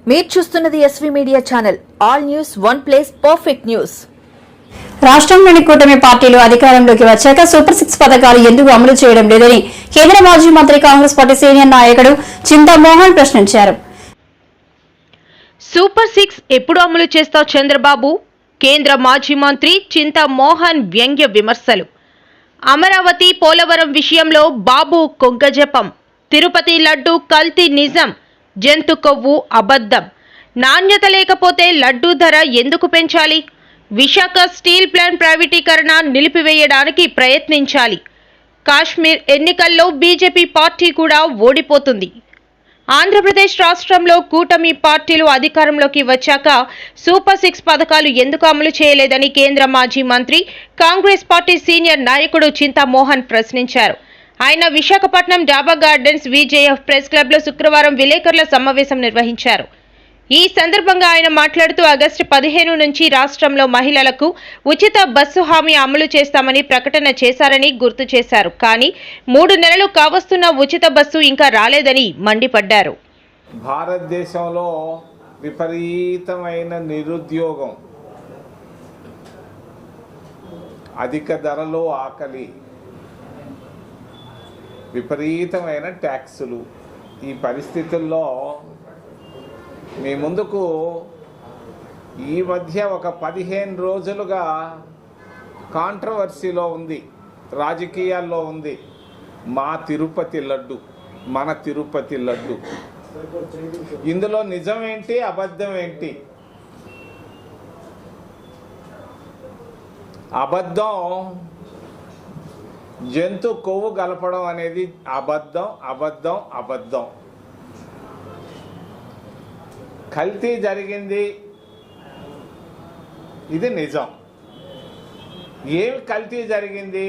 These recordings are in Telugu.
మీరు చూస్తున్నది SV media channel. All news one place, perfect news. రాష్ట్రంలోని కూటమి పార్టీలు అధికారంలోకి వచ్చాక సూపర్ 6 పథకాలు ఎందుకు అమలు చేయడం లేదని కేంద్ర మాజీ మంత్రి కాంగ్రెస్ పార్టీ సీనియర్ నాయకుడు చింతామోహన్ ప్రశ్నించారు. సూపర్ 6 ఎప్పుడు అమలు చేస్తావు చంద్రబాబు? కేంద్ర మాజీ మంత్రి చింతామోహన్ వ్యంగ్య విమర్శలు. అమరావతి పోలవరం విషయంలో బాబు కొంగజపం. తిరుపతి లడ్డు కల్తీ నిజం, జంతు కొవ్వు అబద్ధం. నాణ్యత లేకపోతే లడ్డూ ధర ఎందుకు పెంచాలి? విశాఖ స్టీల్ ప్లాంట్ ప్రైవేటీకరణ నిలిపివేయడానికి ప్రయత్నించాలి. కాశ్మీర్ ఎన్నికల్లో బీజేపీ పార్టీ కూడా ఓడిపోతుంది. ఆంధ్రప్రదేశ్ రాష్ట్రంలో కూటమి పార్టీలు అధికారంలోకి వచ్చాక సూపర్ 6 పథకాలు ఎందుకు అమలు చేయలేదని కేంద్ర మాజీ మంత్రి కాంగ్రెస్ పార్టీ సీనియర్ నాయకుడు చింతామోహన్ ప్రశ్నించారు. ఆయన విశాఖపట్నం డాబా గార్డెన్స్ విజేఎఫ్ ప్రెస్ క్లబ్లో శుక్రవారం విలేకరుల సమావేశం నిర్వహించారు. ఈ సందర్భంగా ఆయన మాట్లాడుతూ ఆగస్టు 15 నుంచి రాష్ట్రంలో మహిళలకు ఉచిత బస్సు హామీ అమలు చేస్తామని ప్రకటన చేశారని గుర్తు చేశారు. కానీ 3 నెలలు కావస్తున్న ఉచిత బస్సు ఇంకా రాలేదని మండిపడ్డారు. భారతదేశంలో విపరీతమైన నిరుద్యోగం, అధిక ధరలు, ఆకలి, విపరీతమైన ట్యాక్సులు. ఈ పరిస్థితుల్లో మీ ముందుకు ఈ మధ్య ఒక 15 రోజులుగా కాంట్రవర్సీలో ఉంది, రాజకీయాల్లో ఉంది. మా తిరుపతి లడ్డు, మన తిరుపతి లడ్డు. ఇందులో నిజం ఏంటి, అబద్ధం ఏంటి? అబద్ధం జంతు కొవ్వు కలపడం అనేది అబద్ధం, అబద్ధం, అబద్ధం. కల్తీ జరిగింది, ఇది నిజం. ఏమి కల్తీ జరిగింది?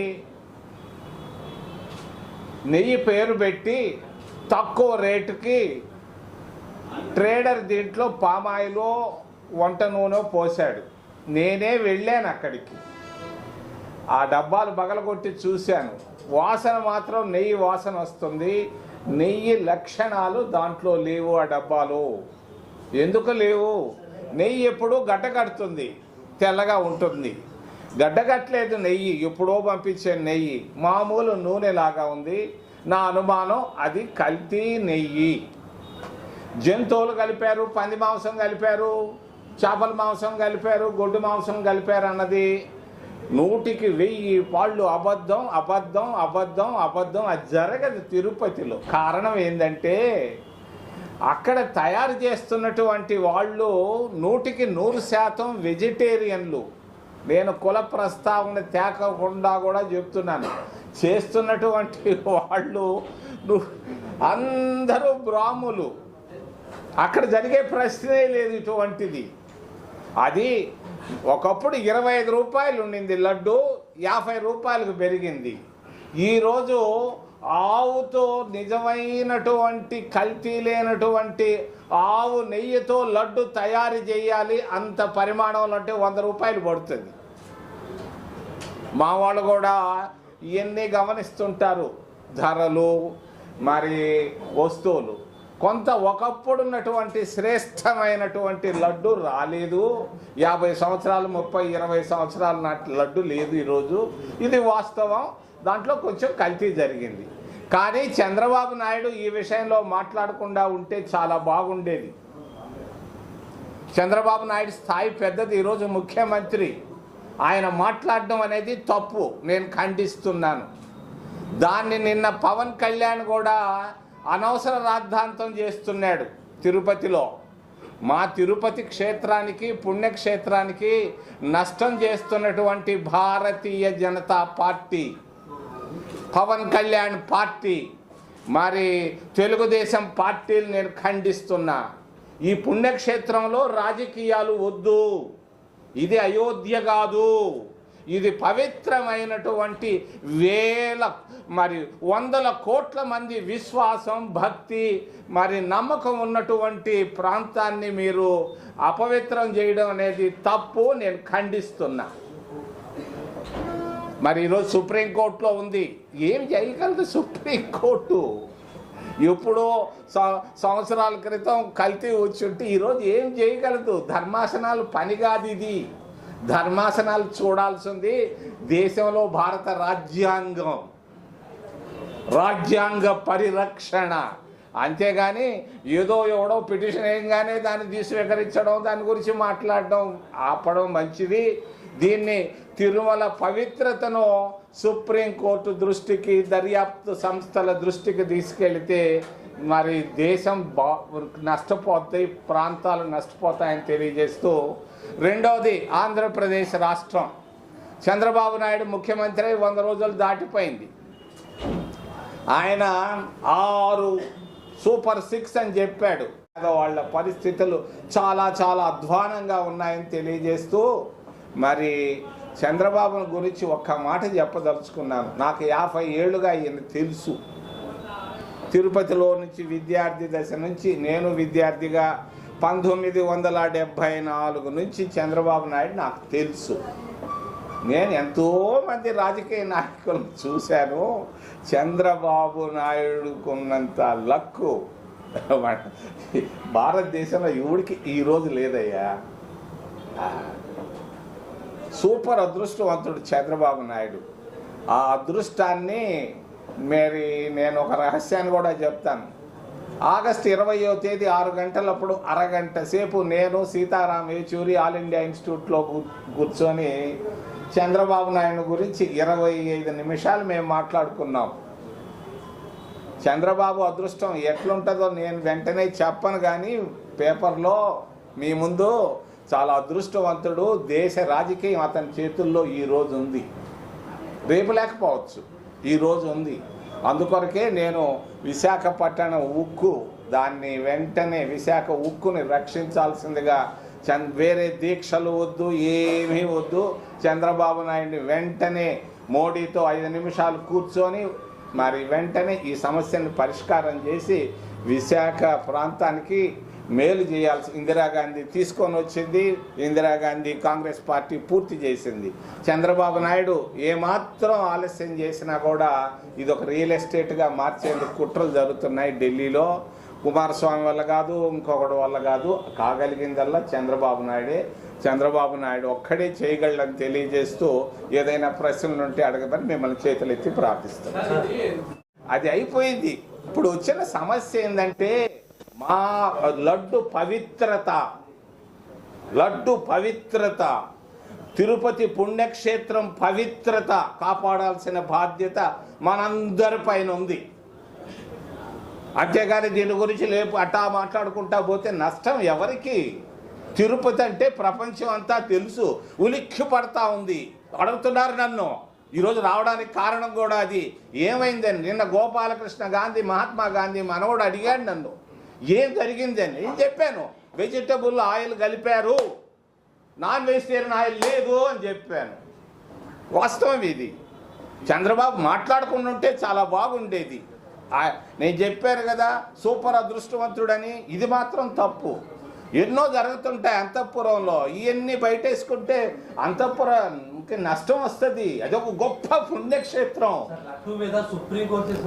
నెయ్యి పేరు పెట్టి తక్కువ రేటుకి ట్రేడర్ దీంట్లో పామాయిలో వంట నూనె పోసాడు. నేనే వెళ్ళాను అక్కడికి, ఆ డబ్బాలు పగలగొట్టి చూశాను. వాసన మాత్రం నెయ్యి వాసన వస్తుంది. నెయ్యి లక్షణాలు దాంట్లో లేవు. ఆ డబ్బాలు ఎందుకు లేవు? నెయ్యి ఎప్పుడూ గడ్డకడుతుంది, తెల్లగా ఉంటుంది. గడ్డకట్టలేదు నెయ్యి, ఎప్పుడో పంపించే నెయ్యి మామూలు నూనెలాగా ఉంది. నా అనుమానం అది కల్తీ నెయ్యి. జంతువులు కలిపారు, పంది మాంసం కలిపారు, చేపల మాంసం కలిపారు, గొడ్డు మాంసం కలిపారు అన్నది 100కి 1000 పాళ్ళు అబద్ధం, అబద్ధం, అబద్ధం, అబద్ధం. అది జరగదు తిరుపతిలో. కారణం ఏంటంటే అక్కడ తయారు చేస్తున్నటువంటి వాళ్ళు 100కి 100% వెజిటేరియన్లు. నేను కుల ప్రస్తావన తేకుండా కూడా చెప్తున్నాను. చేస్తున్నటువంటి వాళ్ళు అందరూ బ్రాహ్మణులు. అక్కడ జరిగే ప్రశ్నే లేదు ఇటువంటిది. అది ఒకప్పుడు 25 రూపాయలు ఉండింది లడ్డు, 50 రూపాయలకు పెరిగింది. ఈరోజు ఆవుతో నిజమైనటువంటి కల్తీ లేనటువంటి ఆవు నెయ్యితో లడ్డు తయారు చేయాలి. అంత పరిమాణంలో అంటే 100 రూపాయలు పడుతుంది. మా వాళ్ళు కూడా ఇవన్నీ గమనిస్తుంటారు, ధరలు, మరి వస్తువులు. కొంత ఒకప్పుడు ఉన్నటువంటి శ్రేష్టమైనటువంటి లడ్డు రాలేదు. 50 సంవత్సరాలు, 30, 20 సంవత్సరాల నాటి లడ్డు లేదు ఈరోజు. ఇది వాస్తవం. దాంట్లో కొంచెం కల్తీ జరిగింది. కానీ చంద్రబాబు నాయుడు ఈ విషయంలో మాట్లాడకుండా ఉంటే చాలా బాగుండేది. చంద్రబాబు నాయుడు స్థాయి పెద్దది, ఈరోజు ముఖ్యమంత్రి. ఆయన మాట్లాడడం అనేది తప్పు, నేను ఖండిస్తున్నాను. దాన్ని నిన్న పవన్ కళ్యాణ్ కూడా అనవసర రాద్ధాంతం చేస్తున్నాడు తిరుపతిలో. మా తిరుపతి క్షేత్రానికి, పుణ్యక్షేత్రానికి నష్టం చేస్తున్నటువంటి భారతీయ జనతా పార్టీ, పవన్ కళ్యాణ్ పార్టీ, మరి తెలుగుదేశం పార్టీలు నేను ఖండిస్తున్నా. ఈ పుణ్యక్షేత్రంలో రాజకీయాలు వద్దు. ఇది అయోధ్య కాదు, ఇది పవిత్రమైనటువంటి మరి 100 కోట్ల మంది విశ్వాసం, భక్తి, మరి నమ్మకం ఉన్నటువంటి ప్రాంతాన్ని మీరు అపవిత్రం చేయడం అనేది తప్పు, నేను ఖండిస్తున్నా. మరి ఈరోజు సుప్రీంకోర్టులో ఉంది. ఏం చేయగలదు సుప్రీంకోర్టు? ఎప్పుడో సంవత్సరాల క్రితం కల్తీ వచ్చుంటే ఈరోజు ఏం చేయగలదు? ధర్మాసనాలు పని కాదు ఇది. ధర్మాసనాలు చూడాల్సింది దేశంలో భారత రాజ్యాంగ పరిరక్షణ. అంతేగాని ఏదో ఎవడో పిటిషన్ వేయగానే దాన్ని స్వీకరించడం, దాని గురించి మాట్లాడడం ఆపడం మంచిది. దీన్ని తిరుమల పవిత్రతను సుప్రీంకోర్టు దృష్టికి, దర్యాప్తు సంస్థల దృష్టికి తీసుకెళితే మరి దేశం నష్టపోతాయి, ప్రాంతాలు నష్టపోతాయని తెలియజేస్తూ, రెండవది ఆంధ్రప్రదేశ్ రాష్ట్రం. చంద్రబాబు నాయుడు ముఖ్యమంత్రి 100 రోజులు దాటిపోయింది. ఆయన 6 సూపర్ 6 అని చెప్పాడు. వాళ్ళ పరిస్థితులు చాలా చాలా అధ్వానంగా ఉన్నాయని తెలియజేస్తూ మరి చంద్రబాబు గురించి ఒక్క మాట చెప్పదలుచుకున్నాను. నాకు 50 ఏళ్ళుగా ఈయన తెలుసు. తిరుపతిలో నుంచి విద్యార్థి దశ నుంచి, నేను విద్యార్థిగా 1974 నుంచి చంద్రబాబు నాయుడు నాకు తెలుసు. నేను ఎంతోమంది రాజకీయ నాయకులను చూశాను. చంద్రబాబు నాయుడుకున్నంత లక్కు భారతదేశంలో ఎవడికి ఈరోజు లేదయ్యా. సూపర్ అదృష్టవంతుడు చంద్రబాబు నాయుడు. ఆ అదృష్టాన్ని మరి నేను ఒక రహస్యాన్ని కూడా చెప్తాను. ఆగస్టు 20వ తేదీ 6 గంటలప్పుడు అరగంట సేపు నేను, సీతారాం యేచూరి ఆల్ ఇండియా ఇన్స్టిట్యూట్లో కూర్చొని చంద్రబాబు నాయుడు గురించి 25 నిమిషాలు మేము మాట్లాడుకున్నాం. చంద్రబాబు అదృష్టం ఎట్లుంటుందో నేను వెంటనే చెప్పను, కానీ పేపర్లో మీ ముందు చాలా అదృష్టవంతుడు. దేశ రాజకీయం అతని చేతుల్లో ఈరోజు ఉంది. రేపు లేకపోవచ్చు, ఈరోజు ఉంది. అందుకొరకే నేను విశాఖపట్నం ఉక్కు, దాన్ని వెంటనే విశాఖ ఉక్కుని రక్షించాల్సిందిగా, వేరే దీక్షలు వద్దు, ఏమీ వద్దు. చంద్రబాబు నాయుడిని వెంటనే మోడీతో 5 నిమిషాలు కూర్చొని మరి వెంటనే ఈ సమస్యను పరిష్కారం చేసి విశాఖ ప్రాంతానికి మేలు చేయాల్సి ఇందిరాగాంధీ తీసుకొని వచ్చింది. ఇందిరాగాంధీ కాంగ్రెస్ పార్టీ పూర్తి చేసింది. చంద్రబాబు నాయుడు ఏమాత్రం ఆలస్యం చేసినా కూడా ఇది ఒక రియల్ ఎస్టేట్గా మార్చేందుకు కుట్రలు జరుగుతున్నాయి ఢిల్లీలో. కుమారస్వామి వల్ల కాదు, ఇంకొకటి వల్ల కాదు, కాగలిగిందల్లా చంద్రబాబు నాయుడే. చంద్రబాబు నాయుడు ఒక్కడే చేయగలడని తెలియజేస్తూ, ఏదైనా ప్రశ్నలు ఉంటే అడగదని మిమ్మల్ని చేతులెత్తి ప్రార్థిస్తున్నాను. అది అయిపోయింది. ఇప్పుడు వచ్చిన సమస్య ఏంటంటే, మా లడ్డు పవిత్రత, తిరుపతి పుణ్యక్షేత్రం పవిత్రత కాపాడాల్సిన బాధ్యత మనందరిపైన ఉంది. అంతేగాని దీని గురించి అట్టా మాట్లాడుకుంటా పోతే నష్టం ఎవరికి? తిరుపతి అంటే ప్రపంచం అంతా తెలుసు, ఉలిక్కి పడతా ఉంది. అడుగుతున్నారు నన్ను ఈరోజు రావడానికి కారణం కూడా అది. ఏమైందని నిన్న గోపాలకృష్ణ గాంధీ, మహాత్మా గాంధీ మనవడు అడిగాడు నన్ను, ఏం జరిగిందని. నేను చెప్పాను, వెజిటబుల్ ఆయిల్ కలిపారు, నాన్ వెజిటేరియన్ ఆయిల్ లేదు అని చెప్పాను. వాస్తవం ఇది. చంద్రబాబు మాట్లాడుకుని ఉంటే చాలా బాగుండేది. నేను చెప్పాను కదా సూపర్ అదృష్టవంతుడని. ఇది మాత్రం తప్పు. ఎన్నో జరుగుతుంటాయి అంతఃపురంలో, ఇవన్నీ బయటేసుకుంటే అంతఃపురానికి నష్టం వస్తుంది. అదొక గొప్ప పుణ్యక్షేత్రం. Supreme court